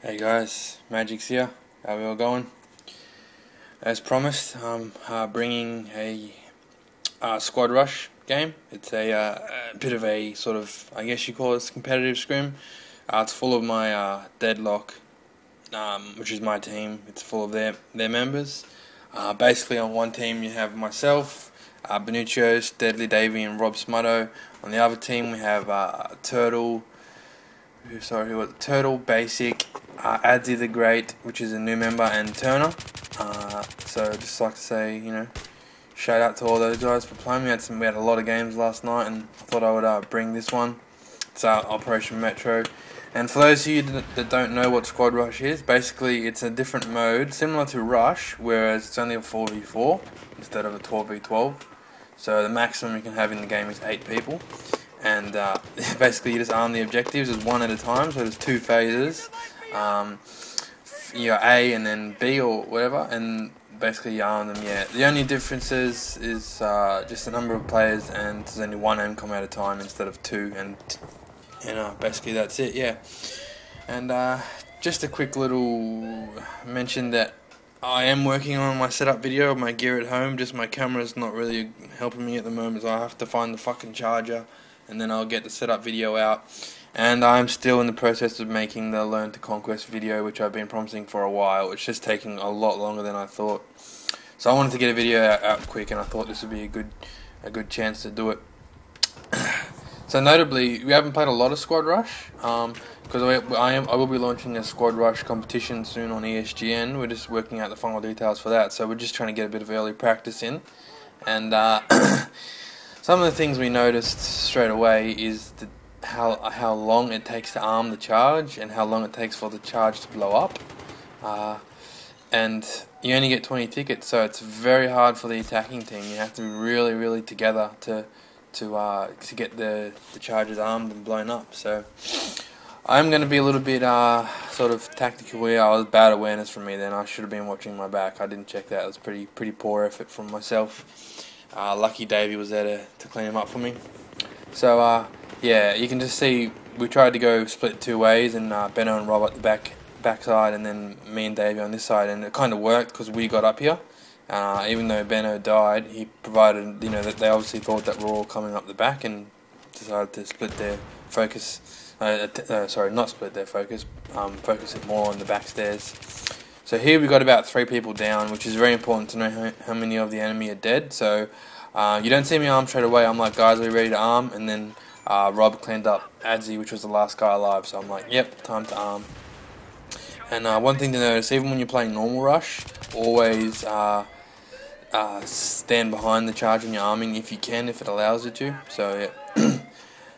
Hey guys, Magic's here. How we all going? As promised, I'm bringing a squad rush game. It's a bit of a sort of, I guess you call it, competitive scrim. It's full of my Deadlock, which is my team. It's full of their members. Basically, on one team you have myself, Benuccios, Deadly Davey, and Rob Smutto. On the other team we have Turtle, Basic, Adzi the Great, which is a new member, and Turner. So I'd just like to say, shout out to all those guys for playing. We had a lot of games last night, and I thought I would bring this one. It's Operation Metro. And for those of you that don't know what Squad Rush is, basically it's a different mode, similar to Rush, whereas it's only a 4v4 instead of a 12v12. So the maximum you can have in the game is 8 people. And basically you just arm the objectives as one at a time, so there's 2 phases. You got A and then B or whatever, and basically you arm them, yeah. The only difference is just the number of players, and there's only 1 MCOM at a time instead of 2, and basically that's it, yeah. And just a quick little mention that I am working on my setup video of my gear at home, just my camera's not really helping me at the moment, so I have to find the fucking charger, and then I'll get the setup video out. And I'm still in the process of making the Learn to Conquest video, which I've been promising for a while. It's just taking a lot longer than I thought. So I wanted to get a video out quick, and I thought this would be a good chance to do it. So notably, we haven't played a lot of Squad Rush, because I will be launching a Squad Rush competition soon on ESGN. We're just working out the final details for that, so we're just trying to get a bit of early practice in. And some of the things we noticed straight away is how long it takes to arm the charge, and how long it takes for the charge to blow up. And you only get 20 tickets, so it's very hard for the attacking team. You have to be really together to get the charges armed and blown up. So I'm going to be a little bit sort of tactical here. I was bad awareness from me then. I should have been watching my back. I didn't check that. It was pretty poor effort from myself. Lucky Davey was there to clean him up for me. So yeah, you can just see we tried to go split 2 ways, and Benno and Rob at the backside, and then me and Davey on this side, and it kind of worked because we got up here. Even though Benno died, he provided, that they obviously thought that we're all coming up the back, and decided to split their focus, sorry, not split their focus, focus it more on the back stairs. So here we got about 3 people down, which is very important to know how many of the enemy are dead. So you don't see me arm straight away. I'm like, guys, are we ready to arm? And then Rob cleaned up Adzi, which was the last guy alive, so I'm like, yep, time to arm. And one thing to notice, even when you're playing normal rush, always stand behind the charge when you're arming if you can, if it allows you to. So yeah.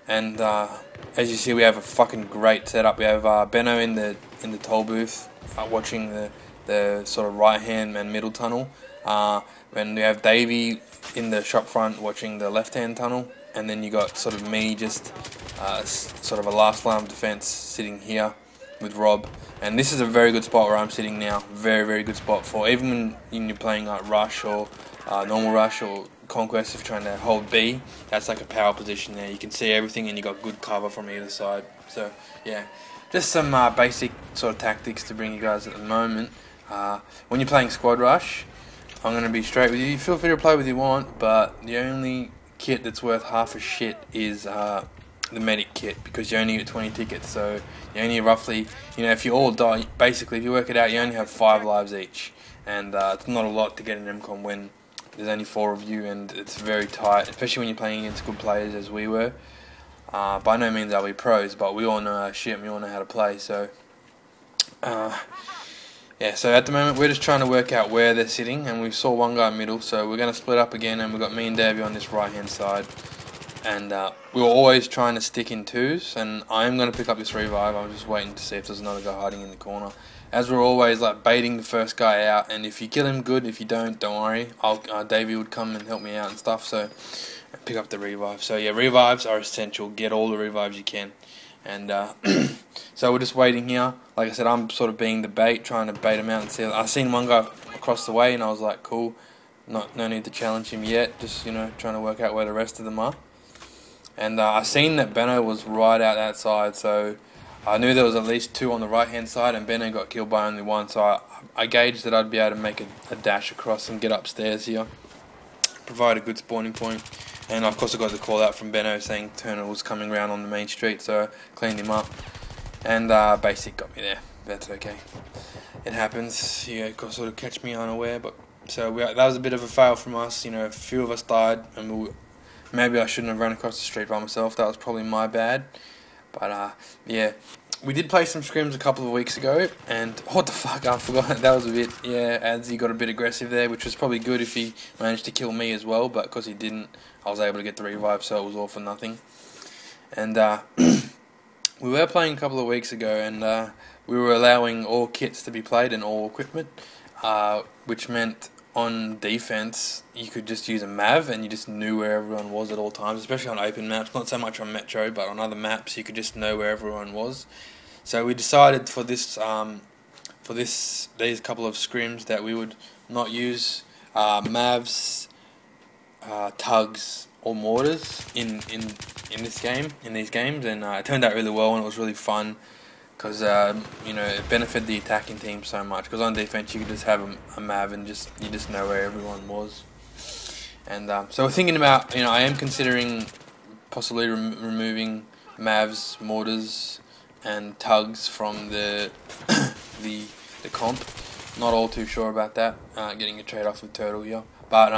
And as you see, we have a fucking great setup. We have Benno in the toll booth, watching the sort of right hand and middle tunnel. And we have Davey in the shop front watching the left hand tunnel. And then you got sort of me, just sort of a last line of defense, sitting here with Rob. And this is a very good spot where I'm sitting now. Very good spot for even when you're playing like Rush or normal Rush or Conquest, if you're trying to hold B. That's like a power position there. You can see everything, and you got good cover from either side. So yeah, just some basic sort of tactics to bring you guys at the moment. When you're playing Squad Rush, I'm going to be straight with you. You feel free to play with you want, but the only kit that's worth half a shit is the medic kit, because you only get 20 tickets, so you only roughly, if you all die, basically if you work it out, you only have 5 lives each, and it's not a lot to get an MCOM when there's only 4 of you, and it's very tight, especially when you're playing against good players as we were. By no means are we pros, but we all know our shit and we all know how to play. So yeah, so at the moment we're just trying to work out where they're sitting, and we saw one guy in the middle, so we're going to split up again, and we've got me and Davey on this right hand side. And we were always trying to stick in 2s, and I am going to pick up this revive. I'm just waiting to see if there's another guy hiding in the corner. As we're always like baiting the first guy out, and if you kill him, good. If you don't worry. Davey would come and help me out and stuff, so pick up the revive. So yeah, revives are essential. Get all the revives you can. And so we're just waiting here. Like I said, I'm sort of being the bait, trying to bait him out and see. I seen one guy across the way, and I was like, cool. No need to challenge him yet. Just trying to work out where the rest of them are. And I seen that Benno was right out that side, so I knew there was at least 2 on the right hand side, and Benno got killed by only 1, so I gauged that I'd be able to make a dash across and get upstairs here, provide a good spawning point. And of course I got the call out from Benno saying Turner was coming around on the main street, so I cleaned him up, and Basic got me there. That's okay, it happens. He got sort of catch me unaware, but so that was a bit of a fail from us. You know, a few of us died, and maybe I shouldn't have run across the street by myself. That was probably my bad. But yeah, we did play some scrims a couple of weeks ago, and what the fuck, I forgot, that was a bit, yeah, Adzi got a bit aggressive there, which was probably good if he managed to kill me as well, but because he didn't, I was able to get the revive, so it was all for nothing. And we were playing a couple of weeks ago, and we were allowing all kits to be played and all equipment, which meant on defense you could just use a Mav and you just knew where everyone was at all times, especially on open maps. Not so much on Metro, but on other maps you could just know where everyone was. So we decided for these couple of scrims that we would not use Mavs, tugs or mortars in these games, and it turned out really well, and it was really fun. Because you know, it benefited the attacking team so much. Because on defense you could just have a Mav and you just know where everyone was. And so we're thinking about, you know, I am considering possibly removing Mavs, mortars, and tugs from the the comp. Not all too sure about that. Getting a trade off with Turtle here, but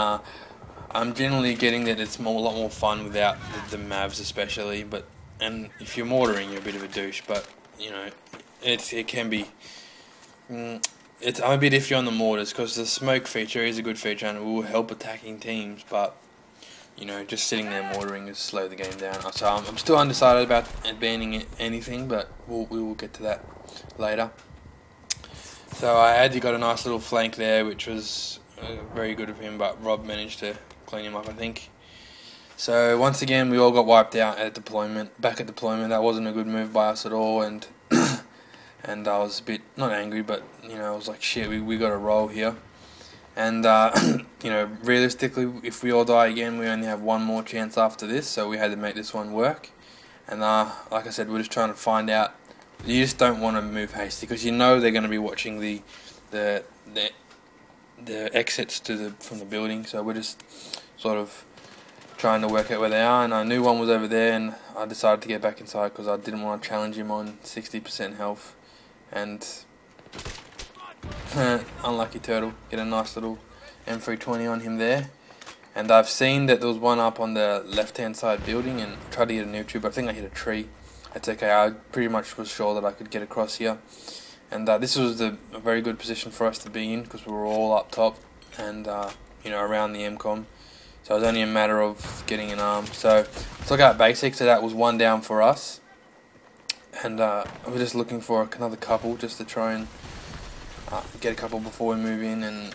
I'm generally getting that it's a lot more fun without the Mavs, especially. And if you're mortaring, you're a bit of a douche, but you know, it can be. I'm a bit iffy on the mortars because the smoke feature is a good feature and it will help attacking teams, but you know, just sitting there mortaring is slow the game down. So I'm still undecided about banning anything, but we will get to that later. So Adzi got a nice little flank there, which was very good of him, but Rob managed to clean him up, I think. So once again, we all got wiped out at deployment. Back at deployment, that wasn't a good move by us at all, and and I was a bit not angry, but you know, I was like, shit, we got to roll here. And you know, realistically, if we all die again, we only have one more chance after this, so we had to make this one work. And like I said, we're just trying to find out. You just don't want to move hasty because you know they're going to be watching the exits from the building. So we're just sort of trying to work out where they are, and I knew one was over there, and I decided to get back inside because I didn't want to challenge him on 60% health. And unlucky Turtle, get a nice little M320 on him there. And I've seen that there was one up on the left hand side building, and I tried to hit a noob tube, but I think I hit a tree. That's okay, I pretty much was sure that I could get across here. And this was a very good position for us to be in because we were all up top and you know, around the MCOM. So it was only a matter of getting an arm. So let's look at basic. So that was 1 down for us. And we're just looking for another couple just to try and get a couple before we move in. And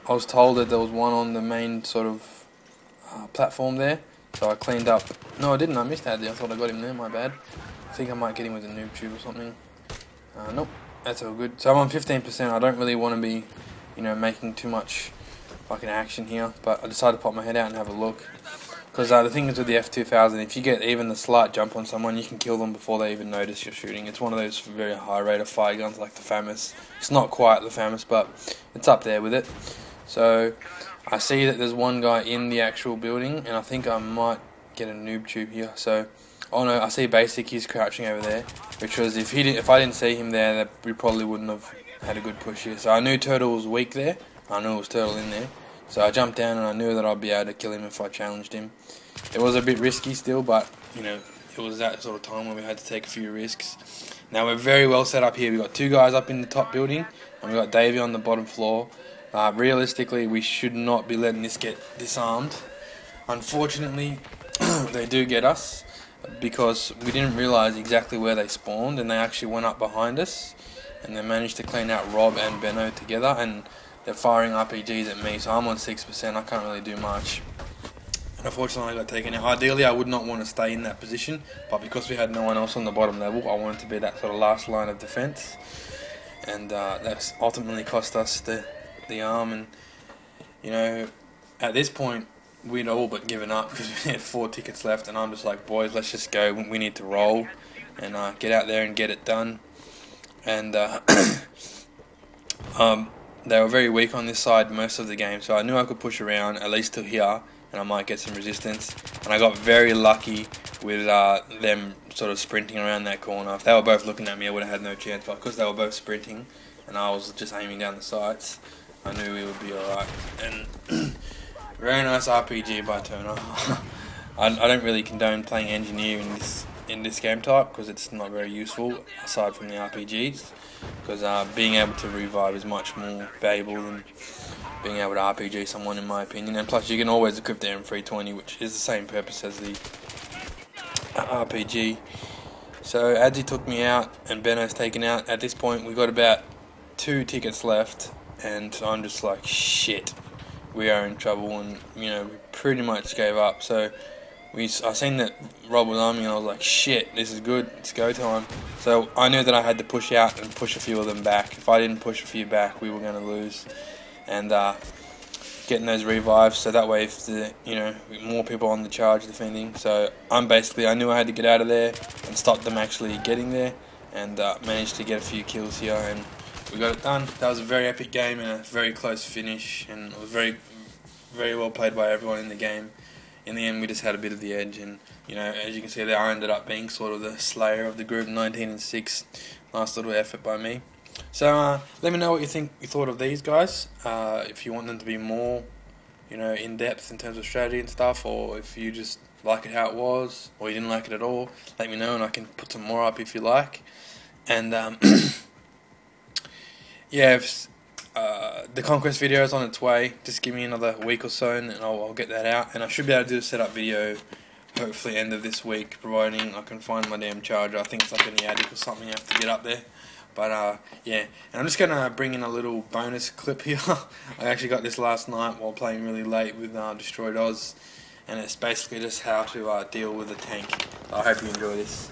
I was told that there was one on the main sort of platform there. So I cleaned up. No, I didn't. I missed that. I thought I got him there. My bad. I think I might get him with a noob tube or something. Nope. That's all good. So I'm on 15%. I don't really want to be, you know, making too much fucking action here, but I decided to pop my head out and have a look, because the thing is with the F2000, if you get even the slight jump on someone, you can kill them before they even notice you're shooting. It's one of those very high rate of fire guns like the Famous. It's not quite the Famous, but it's up there with it. So I see that there's one guy in the actual building, and I think I might get a noob tube here. So oh no, I see Basic, he's crouching over there, which was if I didn't see him there, that we probably wouldn't have had a good push here. So I knew Turtle was weak there. I knew it was Turtle in there. So I jumped down and I knew that I'd be able to kill him if I challenged him. It was a bit risky still, but you know, it was that sort of time where we had to take a few risks. Now we're very well set up here. We've got 2 guys up in the top building and we've got Davey on the bottom floor. Realistically, we should not be letting this get disarmed. Unfortunately, they do get us because we didn't realise exactly where they spawned, and they actually went up behind us and they managed to clean out Rob and Benno together, and they're firing RPGs at me, so I'm on 6%, I can't really do much. And unfortunately I got taken out. Ideally I would not want to stay in that position, but because we had no one else on the bottom level, I wanted to be that sort of last line of defence. And that's ultimately cost us the arm, and you know, at this point we'd all but given up because we had 4 tickets left, and I'm just like, boys, let's just go, we need to roll. and get out there and get it done. And they were very weak on this side most of the game, so I knew I could push around at least to here, and I might get some resistance. And I got very lucky with them sort of sprinting around that corner. If they were both looking at me, I would have had no chance, but because they were both sprinting and I was just aiming down the sights, I knew we would be alright. And very nice RPG by Turner. I don't really condone playing engineer in this game type because it's not very useful aside from the RPGs, because being able to revive is much more valuable than being able to RPG someone, in my opinion. And plus you can always equip the M320, which is the same purpose as the RPG. So Adzi took me out and Benno's taken out. At this point we got about 2 tickets left, and I'm just like, shit, we are in trouble, and we pretty much gave up. So I seen that Rob was on me, and I was like, shit, this is good, it's go time. So I knew that I had to push out and push a few of them back. If I didn't push a few back, we were going to lose. And getting those revives, so that way if the more people on the charge defending. So I knew I had to get out of there and stop them actually getting there, and managed to get a few kills here, and we got it done. That was a very epic game and a very close finish, and it was very, very well played by everyone in the game. In the end, we just had a bit of the edge, and as you can see there, I ended up being sort of the slayer of the group, 19-6. Nice little effort by me. So let me know what you thought of these guys. If you want them to be more, in depth in terms of strategy and stuff, or if you just like it how it was, or you didn't like it at all, let me know and I can put some more up if you like. And yeah, the Conquest video is on its way. Just give me another week or so and I'll get that out. And I should be able to do a setup video hopefully end of this week, providing I can find my damn charger. I think it's like in the attic or something, you have to get up there. But yeah, and I'm just going to bring in a little bonus clip here. I actually got this last night while playing really late with Destroyed Oz, and it's basically just how to deal with a tank. I hope you enjoy this.